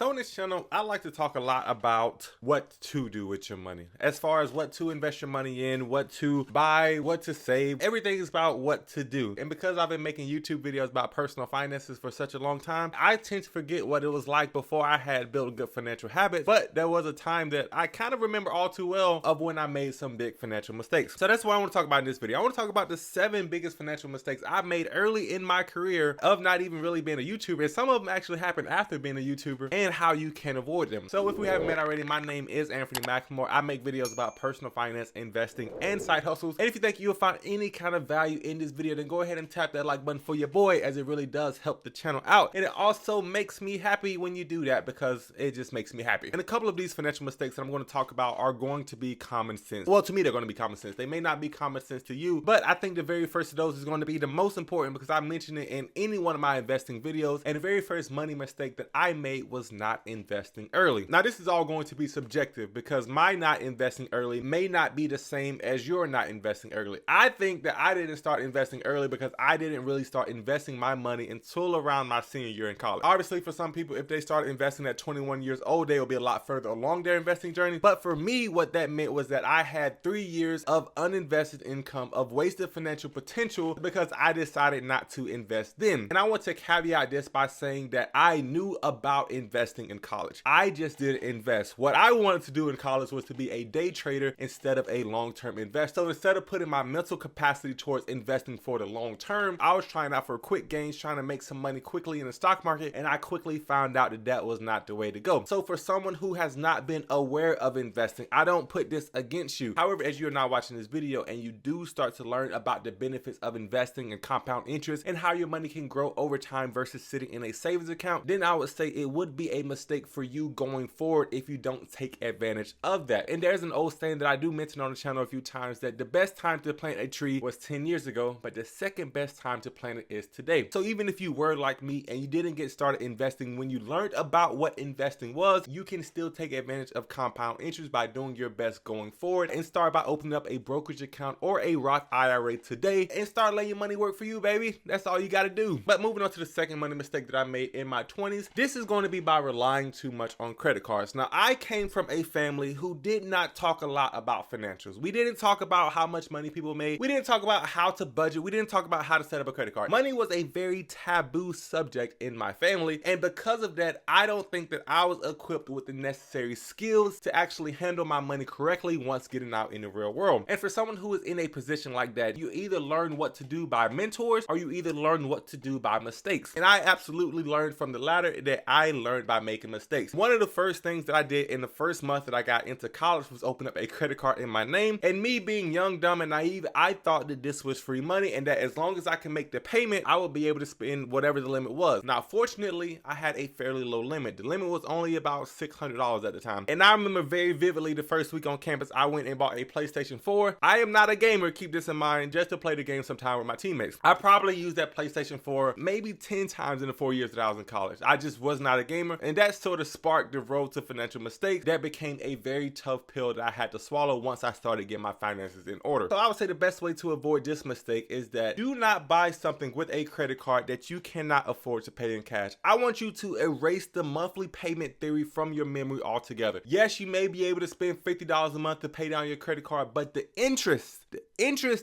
So on this channel, I like to talk a lot about what to do with your money. As far as what to invest your money in, what to buy, what to save, everything is about what to do. And because I've been making YouTube videos about personal finances for such a long time, I tend to forget what it was like before I had built good financial habits. But there was a time that I kind of remember all too well of when I made some big financial mistakes. So that's what I want to talk about in this video. I want to talk about the 7 biggest financial mistakes I made early in my career of not even really being a YouTuber. And some of them actually happened after being a YouTuber, and how you can avoid them. So if we haven't met already, my name is Anfernee. I make videos about personal finance, investing, and side hustles. And if you think you'll find any kind of value in this video, then go ahead and tap that like button for your boy, as it really does help the channel out. And it also makes me happy when you do that, because it just makes me happy. And a couple of these financial mistakes that I'm going to talk about are going to be common sense. Well, to me, they're going to be common sense. They may not be common sense to you, but I think the very first of those is going to be the most important, because I mentioned it in any one of my investing videos. And the very first money mistake that I made was not investing early. Now, this is all going to be subjective, because my not investing early may not be the same as your not investing early. I think that I didn't start investing early because I didn't really start investing my money until around my senior year in college. Obviously, for some people, if they started investing at 21 years old, they will be a lot further along their investing journey. But for me, what that meant was that I had 3 years of uninvested income, of wasted financial potential, because I decided not to invest then. And I want to caveat this by saying that I knew about investing in college. I just didn't invest. What I wanted to do in college was to be a day trader instead of a long-term investor. So instead of putting my mental capacity towards investing for the long term, I was trying out for quick gains, trying to make some money quickly in the stock market, and I quickly found out that that was not the way to go. So for someone who has not been aware of investing, I don't put this against you. However, as you're now watching this video and you do start to learn about the benefits of investing and compound interest and how your money can grow over time versus sitting in a savings account, then I would say it would be a mistake for you going forward if you don't take advantage of that. And there's an old saying that I do mention on the channel a few times, that the best time to plant a tree was 10 years ago, but the second best time to plant it is today. So even if you were like me and you didn't get started investing when you learned about what investing was, you can still take advantage of compound interest by doing your best going forward, and start by opening up a brokerage account or a Roth IRA today and start letting your money work for you, baby. That's all you got to do. But moving on to the second money mistake that I made in my 20s, this is going to be by relying too much on credit cards. Now, I came from a family who did not talk a lot about financials. We didn't talk about how much money people made. We didn't talk about how to budget. We didn't talk about how to set up a credit card. Money was a very taboo subject in my family, and because of that, I don't think that I was equipped with the necessary skills to actually handle my money correctly once getting out in the real world. And for someone who is in a position like that, you either learn what to do by mentors, or you either learn what to do by mistakes. And I absolutely learned from the latter, that I learned by making mistakes. One of the first things that I did in the first month that I got into college was open up a credit card in my name. And me being young, dumb, and naive, I thought that this was free money, and that as long as I can make the payment, I would be able to spend whatever the limit was. Now, fortunately, I had a fairly low limit. The limit was only about $600 at the time. And I remember very vividly the first week on campus, I went and bought a PlayStation 4. I am not a gamer, keep this in mind, just to play the game sometime with my teammates. I probably used that PlayStation 4 maybe 10 times in the 4 years that I was in college. I just was not a gamer, and that sort of sparked the road to financial mistakes. That became a very tough pill that I had to swallow once I started getting my finances in order. So I would say the best way to avoid this mistake is that do not buy something with a credit card that you cannot afford to pay in cash. I want you to erase the monthly payment theory from your memory altogether. Yes, you may be able to spend $50 a month to pay down your credit card, but the interest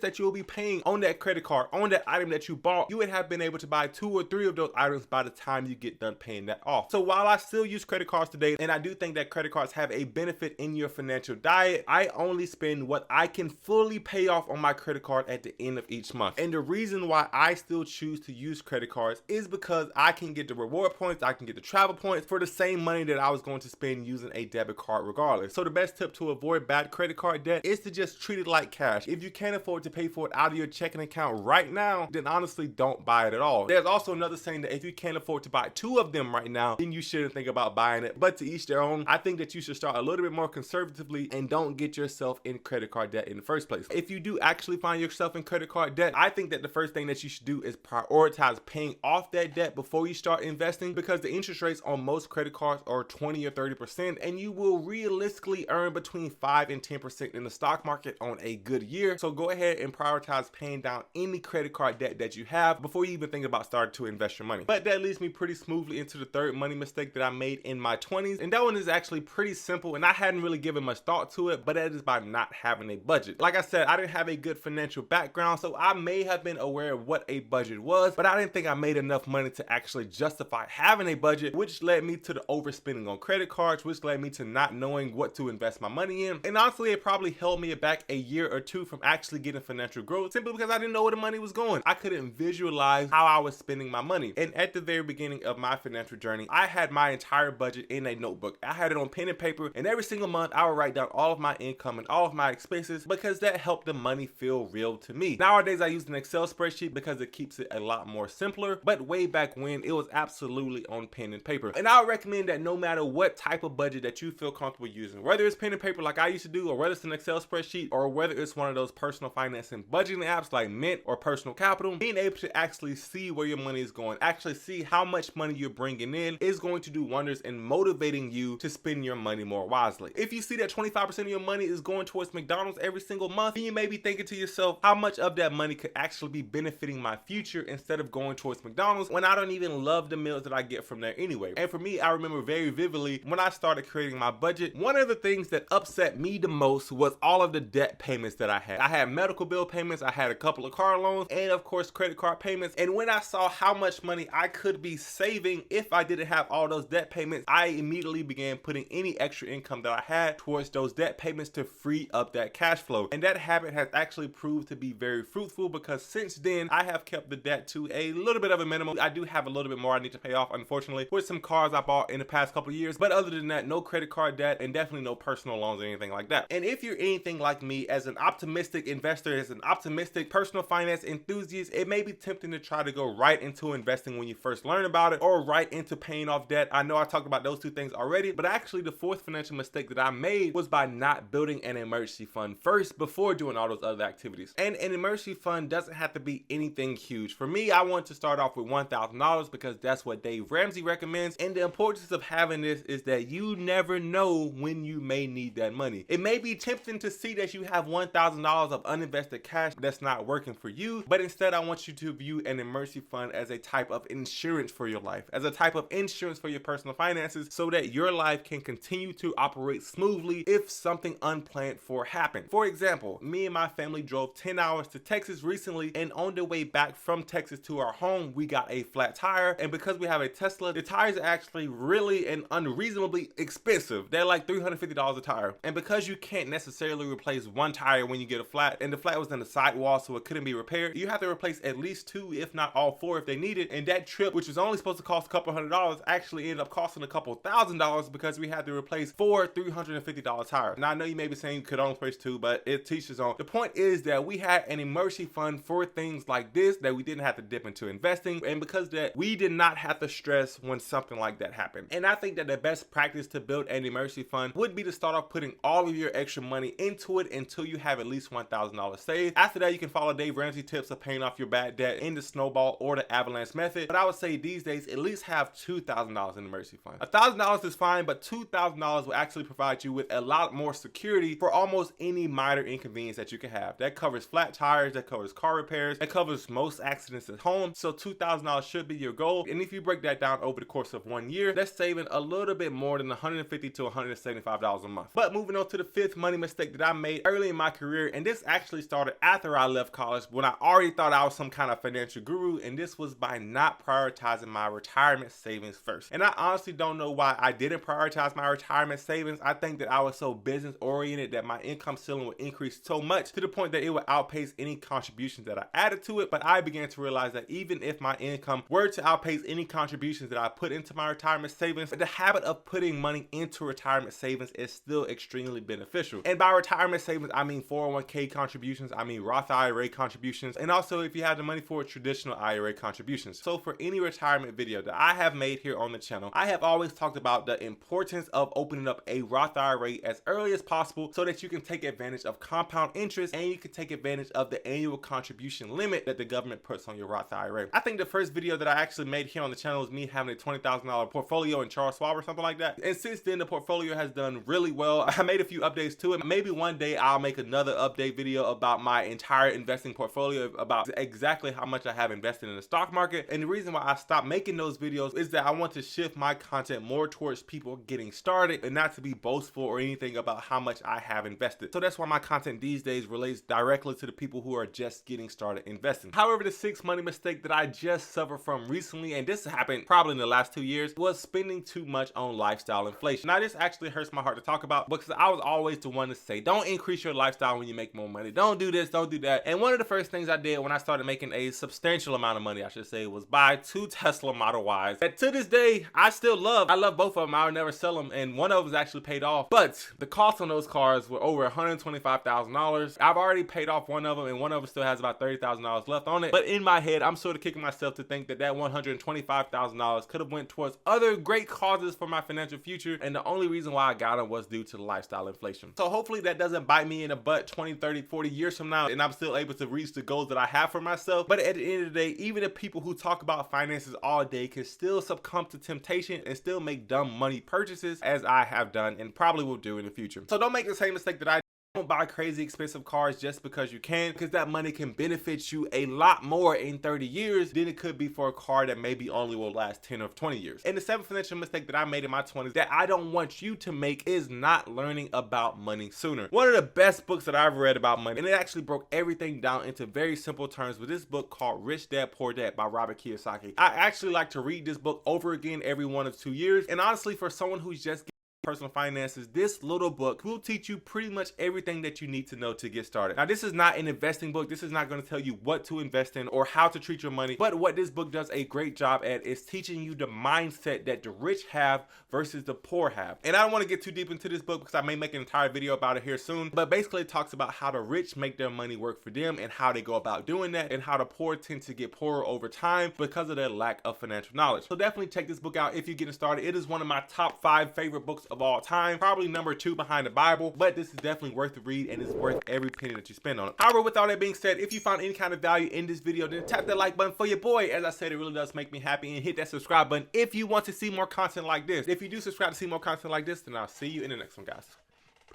that you'll be paying on that credit card, on that item that you bought, you would have been able to buy 2 or 3 of those items by the time you get done paying that off. So while I still use credit cards today, and I do think that credit cards have a benefit in your financial diet, I only spend what I can fully pay off on my credit card at the end of each month. And the reason why I still choose to use credit cards is because I can get the reward points, I can get the travel points for the same money that I was going to spend using a debit card regardless. So the best tip to avoid bad credit card debt is to just treat it like cash. If you can't afford to pay for it out of your checking account right now, then honestly don't buy it at all. There's also another saying that if you can't afford to buy 2 of them right now, then you shouldn't think about buying it. But to each their own. I think that you should start a little bit more conservatively and don't get yourself in credit card debt in the first place. If you do actually find yourself in credit card debt, I think that the first thing that you should do is prioritize paying off that debt before you start investing, because the interest rates on most credit cards are 20 or 30%, and you will realistically earn between 5 and 10% in the stock market on a good year. year. So go ahead and prioritize paying down any credit card debt that you have before you even think about starting to invest your money. But that leads me pretty smoothly into the third money mistake that I made in my 20s. And that one is actually pretty simple, and I hadn't really given much thought to it, but that is by not having a budget. Like I said, I didn't have a good financial background, so I may have been aware of what a budget was, but I didn't think I made enough money to actually justify having a budget, which led me to the overspending on credit cards, which led me to not knowing what to invest my money in. And honestly, it probably held me back a year or two from actually getting financial growth, simply because I didn't know where the money was going. I couldn't visualize how I was spending my money. And at the very beginning of my financial journey, I had my entire budget in a notebook. I had it on pen and paper, and every single month I would write down all of my income and all of my expenses, because that helped the money feel real to me. Nowadays I use an Excel spreadsheet because it keeps it a lot more simpler, but way back when it was absolutely on pen and paper. And I would recommend that no matter what type of budget that you feel comfortable using, whether it's pen and paper like I used to do, or whether it's an Excel spreadsheet, or whether it's one of those personal finance and budgeting apps like Mint or Personal Capital, being able to actually see where your money is going, actually see how much money you're bringing in, is going to do wonders in motivating you to spend your money more wisely. If you see that 25% of your money is going towards McDonald's every single month, then you may be thinking to yourself, how much of that money could actually be benefiting my future instead of going towards McDonald's, when I don't even love the meals that I get from there anyway. And for me, I remember very vividly when I started creating my budget, one of the things that upset me the most was all of the debt payments that I had. I had medical bill payments, I had a couple of car loans, and of course credit card payments. And when I saw how much money I could be saving if I didn't have all those debt payments, I immediately began putting any extra income that I had towards those debt payments to free up that cash flow. And that habit has actually proved to be very fruitful, because since then I have kept the debt to a little bit of a minimum. I do have a little bit more I need to pay off, unfortunately, with some cars I bought in the past couple of years, but other than that, no credit card debt, and definitely no personal loans or anything like that. And if you're anything like me, as an optimistic investor, as an optimistic personal finance enthusiast, it may be tempting to try to go right into investing when you first learn about it, or right into paying off debt. I know I talked about those two things already, but actually the fourth financial mistake that I made was by not building an emergency fund first before doing all those other activities. And an emergency fund doesn't have to be anything huge. For me, I want to start off with $1,000 because that's what Dave Ramsey recommends. And the importance of having this is that you never know when you may need that money. It may be tempting to see that you have $1,000 of uninvested cash that's not working for you, but instead I want you to view an emergency fund as a type of insurance for your life, as a type of insurance for your personal finances, so that your life can continue to operate smoothly if something unplanned for happens. For example, me and my family drove 10 hours to Texas recently, and on the way back from Texas to our home, we got a flat tire. And because we have a Tesla, the tires are actually really and unreasonably expensive. They're like $350 a tire. And because you can't necessarily replace one tire when you get a flat, and the flat was in the sidewall so it couldn't be repaired, you have to replace at least two, if not all four if they need it. And that trip, which was only supposed to cost a couple $100, actually ended up costing a couple $1,000 because we had to replace four $350 tires. Now I know you may be saying you could only replace two, but it teaches on. The point is that we had an emergency fund for things like this, that we didn't have to dip into investing, and because that, we did not have to stress when something like that happened. And I think that the best practice to build an emergency fund would be to start off putting all of your extra money into it until you have at least $1,000 saved. After that, you can follow Dave Ramsey tips of paying off your bad debt in the snowball or the avalanche method. But I would say these days, at least have $2,000 in an emergency fund. $1,000 is fine, but $2,000 will actually provide you with a lot more security for almost any minor inconvenience that you can have. That covers flat tires, that covers car repairs, that covers most accidents at home. So $2,000 should be your goal. And if you break that down over the course of 1 year, that's saving a little bit more than $150 to $175 a month. But moving on to the fifth money mistake that I made early in my career, and this actually started after I left college when I already thought I was some kind of financial guru, and this was by not prioritizing my retirement savings first. And I honestly don't know why I didn't prioritize my retirement savings. I think that I was so business oriented that my income ceiling would increase so much to the point that it would outpace any contributions that I added to it. But I began to realize that even if my income were to outpace any contributions that I put into my retirement savings, the habit of putting money into retirement savings is still extremely beneficial. And by retirement savings, I mean 401k contributions, I mean Roth IRA contributions, and also if you have the money for traditional IRA contributions. So for any retirement video that I have made here on the channel, I have always talked about the importance of opening up a Roth IRA as early as possible so that you can take advantage of compound interest and you can take advantage of the annual contribution limit that the government puts on your Roth IRA. I think the first video that I actually made here on the channel was me having a $20,000 portfolio in Charles Schwab or something like that. And since then, the portfolio has done really well. I made a few updates to it. Maybe one day I'll make another update update video about my entire investing portfolio, about exactly how much I have invested in the stock market. And the reason why I stopped making those videos is that I want to shift my content more towards people getting started and not to be boastful or anything about how much I have invested. So that's why my content these days relates directly to the people who are just getting started investing. However, the 6th money mistake that I just suffered from recently, and this happened probably in the last 2 years, was spending too much on lifestyle inflation. Now, this actually hurts my heart to talk about because I was always the one to say, don't increase your lifestyle when you make more money. Don't do this, don't do that. And one of the first things I did when I started making a substantial amount of money, I should say, was buy 2 Tesla Model Ys that to this day I still love. I love both of them. I would never sell them, and one of them is actually paid off. But the cost on those cars were over $125,000. I've already paid off one of them, and one of them still has about $30,000 left on it. But in my head, I'm sort of kicking myself to think that that $125,000 could have went towards other great causes for my financial future, and the only reason why I got them was due to the lifestyle inflation. So hopefully that doesn't bite me in the butt 20, 30, 40 years from now, and I'm still able to reach the goals that I have for myself. But at the end of the day, even the people who talk about finances all day can still succumb to temptation and still make dumb money purchases, as I have done and probably will do in the future. So don't make the same mistake that I did. Don't buy crazy expensive cars just because you can, because that money can benefit you a lot more in 30 years than it could be for a car that maybe only will last 10 or 20 years. And the 7th financial mistake that I made in my 20s that I don't want you to make is not learning about money sooner. One of the best books that I've read about money, and it actually broke everything down into very simple terms, was this book called Rich Dad Poor Dad by Robert Kiyosaki. I actually like to read this book over again every 1 or 2 years, and honestly, for someone who's just personal finances, this little book will teach you pretty much everything that you need to know to get started. Now, this is not an investing book. This is not going to tell you what to invest in or how to treat your money. But what this book does a great job at is teaching you the mindset that the rich have versus the poor have. And I don't want to get too deep into this book because I may make an entire video about it here soon. But basically it talks about how the rich make their money work for them and how they go about doing that, and how the poor tend to get poorer over time because of their lack of financial knowledge. So definitely check this book out if you're getting started. It is one of my top 5 favorite books of all time, probably number 2 behind the Bible, but this is definitely worth the read and it's worth every penny that you spend on it. However, with all that being said, if you found any kind of value in this video, then tap that like button for your boy. As I said, it really does make me happy, and hit that subscribe button if you want to see more content like this. If you do subscribe to see more content like this, then I'll see you in the next one, guys.